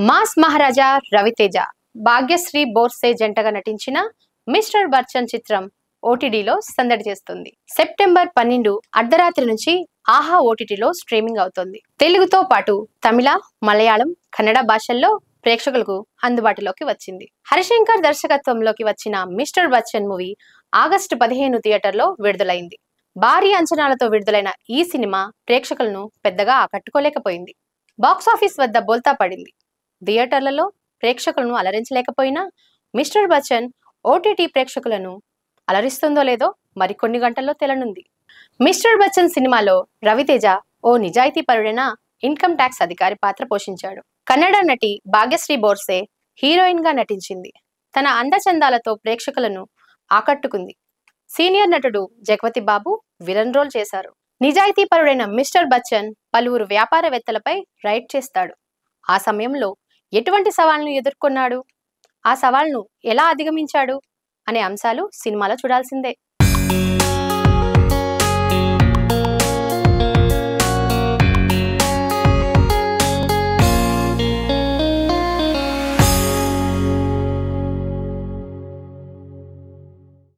Mass మహారాజా రవితేజ, భాగ్యశ్రీ బోర్సే జంటగా నటించిన mister Bachchan చిత్రం ఓటీటీలో సందడి చేస్తుంది. సెప్టెంబర్ 12 అర్ధరాత్రి నుంచి ఆహా ఓటీటీలో స్ట్రీమింగ్ అవుతోంది. తెలుగుతో పాటు తమిళ, మలయాళం, కన్నడ భాషల్లో ప్రేక్షకులకు అందుబాటులోకి వచ్చింది. హరిశంకర్ దర్శకత్వంలోకి వచ్చిన మిస్టర్ బచ్చన్ మూవీ ఆగస్టు 15 థియేటర్లో విడుదలైంది. భారీ అంచనాలతో విడుదలైన ఈ సినిమా ప్రేక్షకులను పెద్దగా ఆకట్టుకోలేకపోయింది. బాక్సాఫీస్ వద్ద బోల్తా పడింది. థియేటర్లలో ప్రేక్షకులను అలరించలేకపోయినా మిస్టర్ బచ్చన్ ఓటీటీ ప్రేక్షకులను అలరిస్తుందో లేదో మరికొన్ని గంటల్లో తేలనుంది. మిస్టర్ బచ్చన్ సినిమాలో రవితేజ ఓ నిజాయితీపరుడైన ఇన్కమ్ ట్యాక్స్ అధికారి పాత్ర పోషించాడు. కన్నడ నటి భాగ్యశ్రీ బోర్సే హీరోయిన్ గా నటించింది. తన అందచందాలతో ప్రేక్షకులను ఆకట్టుకుంది. సీనియర్ నటుడు జగపతి బాబు విలన్ రోల్ చేశారు. నిజాయితీపరుడైన మిస్టర్ బచ్చన్ పలువురు వ్యాపారవేత్తలపై రైడ్ చేస్తాడు. ఆ సమయంలో ఎటువంటి సవాళ్లను ఎదుర్కొన్నాడు, ఆ సవాళ్లను ఎలా అధిగమించాడు అనే అంశాలు సినిమాలో చూడాల్సిందే.